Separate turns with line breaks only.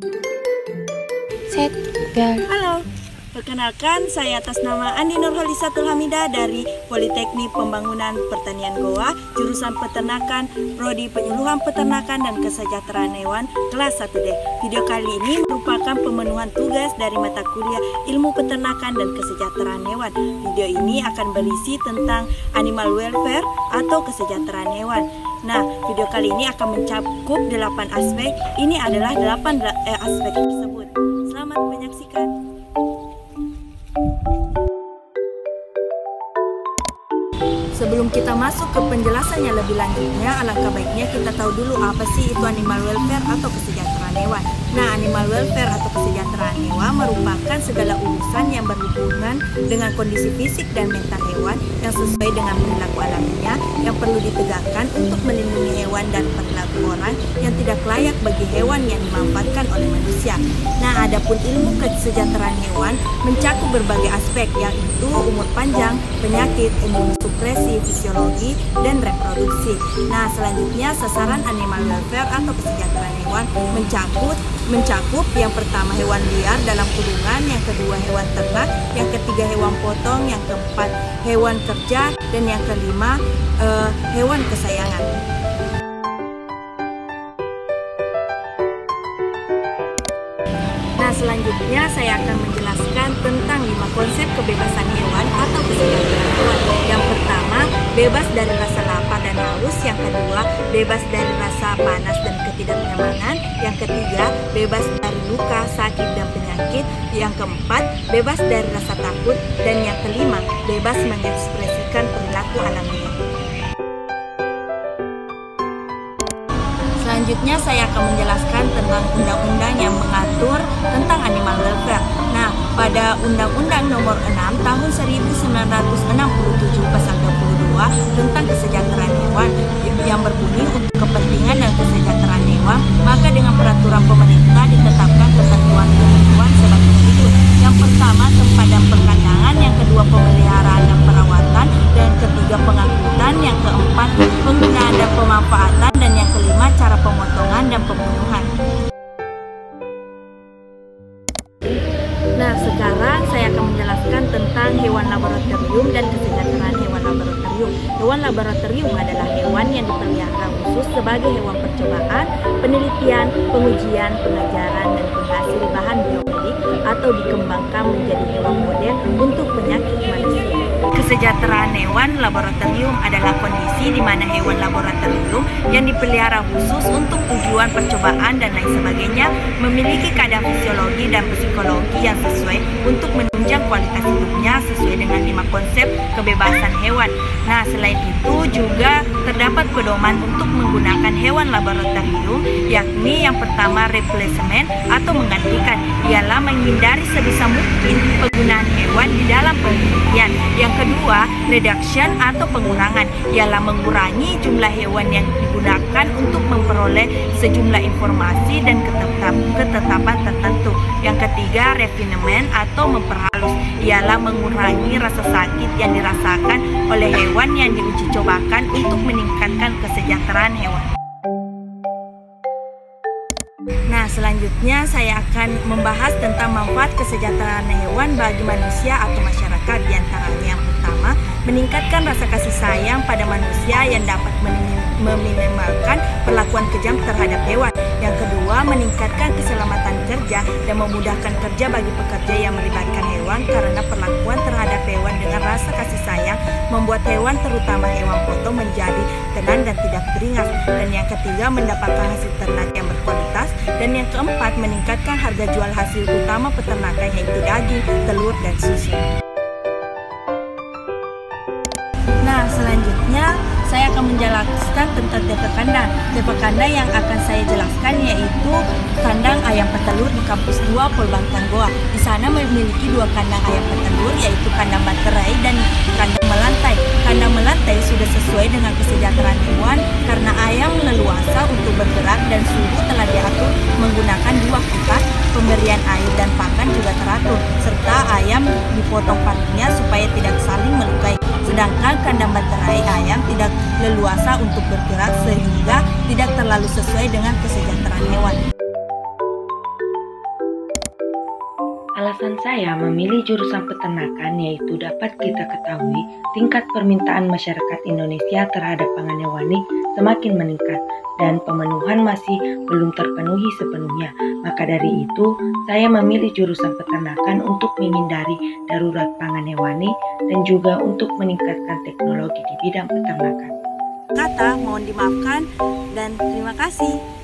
Set, girl.
Halo, perkenalkan saya atas nama Andi Nurholisatul Hamidah dari Politeknik Pembangunan Pertanian Goa, jurusan Peternakan, Prodi Penyuluhan Peternakan dan Kesejahteraan Hewan, kelas 1D. Video kali ini merupakan pemenuhan tugas dari mata kuliah Ilmu Peternakan dan Kesejahteraan Hewan. Video ini akan berisi tentang animal welfare atau kesejahteraan hewan. Nah, video kali ini akan mencakup 8 aspek. Ini adalah 8 aspek tersebut. Selamat menyaksikan. Sebelum kita masuk ke penjelasannya lebih lanjutnya, alangkah baiknya kita tahu dulu apa sih itu animal welfare atau kesejahteraan hewan. Nah, animal welfare atau kesejahteraan hewan merupakan segala urusan yang berhubungan dengan kondisi fisik dan mental hewan yang sesuai dengan perilaku alaminya yang perlu ditegakkan untuk melindungi hewan dan perilaku orang yang tidak layak bagi hewan yang dimanfaatkan oleh manusia. Nah, adapun ilmu kesejahteraan hewan mencakup berbagai aspek, yaitu umur panjang, penyakit, imunosupresi, fisiologi, dan reproduksi. Nah, selanjutnya sasaran animal welfare atau kesejahteraan hewan mencakup yang pertama hewan liar dalam kurungan, yang kedua hewan ternak, yang ketiga hewan potong, yang keempat hewan kerja, dan yang kelima hewan kesayangan. Nah, selanjutnya saya akan menjelaskan tentang 5 konsep kebebasan hewan atau kesejahteraan hewan. Yang pertama, bebas dari rasa lapar dan haus. Yang kedua, bebas dari rasa panas dan ketidaknyamanan. Yang ketiga, bebas dari luka, sakit, dan penyakit. Yang keempat, bebas dari rasa takut. Dan yang kelima, bebas mengekspresikan perilaku alamiah. Selanjutnya saya akan menjelaskan tentang undang-undang yang mengatur tentang animal welfare. Nah, pada Undang-Undang Nomor 6 Tahun 1967 Pasal 22 tentang kesejahteraan hewan yang berbunyi untuk kepentingan dan kesejahteraan hewan, maka dengan peraturan pemerintah ditetapkan ketentuan hewan sebagai berikut. Yang pertama, tempat dan perkandangan. Yang kedua, pemeliharaan dan perawatan. Dan yang ketiga, pengangkutan. Yang keempat, penggunaan dan pemanfaatan. Dan yang kelima, cara pemotongan dan pembunuhan. Nah, sekarang saya akan menjelaskan tentang hewan laboratorium dan kesejahteraan hewan laboratorium. Hewan laboratorium adalah hewan yang dipelihara khusus sebagai hewan percobaan, penelitian, pengujian, pengajaran, dan penghasil bahan biomedik atau dikembangkan menjadi hewan model untuk penyakit manusia. Kesejahteraan hewan laboratorium adalah kondisi di mana hewan laboratorium yang dipelihara khusus untuk tujuan percobaan dan lain sebagainya memiliki keadaan fisiologi dan psikologi yang sesuai untuk menunjang kualitas hidupnya sesuai dengan 5 konsep kebebasan hewan. Nah, selain itu juga terdapat pedoman untuk menggunakan hewan laboratorium, yakni yang pertama replacement atau menggantikan, ialah menghindari sebisa mungkin penggunaan hewan di dalam penelitian. Yang kedua, reduction atau pengurangan, ialah mengurangi jumlah hewan yang digunakan untuk memperoleh sejumlah informasi dan ketetapan tertentu. Yang ketiga, refinement atau memperhalus, ialah mengurangi rasa sakit yang dirasakan oleh hewan yang diuji cobakan untuk meningkatkan kesejahteraan hewan. Nah, selanjutnya saya akan membahas tentang manfaat kesejahteraan hewan bagi manusia atau masyarakat. Di antaranya yang pertama, meningkatkan rasa kasih sayang pada manusia yang dapat meminimalkan perlakuan kejam terhadap hewan. Yang kedua, meningkatkan keselamatan kerja dan memudahkan kerja bagi pekerja yang melibatkan hewan karena perlakuan terhadap hewan dengan rasa kasih sayang membuat hewan, terutama hewan potong, menjadi tenang dan tidak beringas. Dan yang ketiga, mendapatkan hasil ternak yang berkualitas. Dan yang keempat, meningkatkan harga jual hasil utama peternakan, yaitu daging, telur, dan susu. Nah, selanjutnya saya akan menjelaskan tentang tipe kandang. Tipe kandang yang akan saya jelaskan yaitu kandang ayam petelur di kampus 2 Polbantang Goa. Di sana memiliki 2 kandang ayam petelur, yaitu kandang baterai dan kandang melantai. Kandang melantai sudah sesuai dengan kesejahteraan hewan karena ayam leluasa untuk bergerak dan suhu telah diatur menggunakan 2 kipas. Pemberian air dan pakan juga teratur, serta ayam dipotong partinya supaya tidak saling melukai. Sedangkan kandang baterai ayam tidak leluasa untuk bergerak sehingga tidak terlalu sesuai dengan kesejahteraan hewan.
Alasan saya memilih jurusan peternakan yaitu dapat kita ketahui tingkat permintaan masyarakat Indonesia terhadap pangan hewani semakin meningkat dan pemenuhan masih belum terpenuhi sepenuhnya. Maka dari itu, saya memilih jurusan peternakan untuk menghindari darurat pangan hewani dan juga untuk meningkatkan teknologi di bidang peternakan.
Kata mohon dimaafkan dan terima kasih.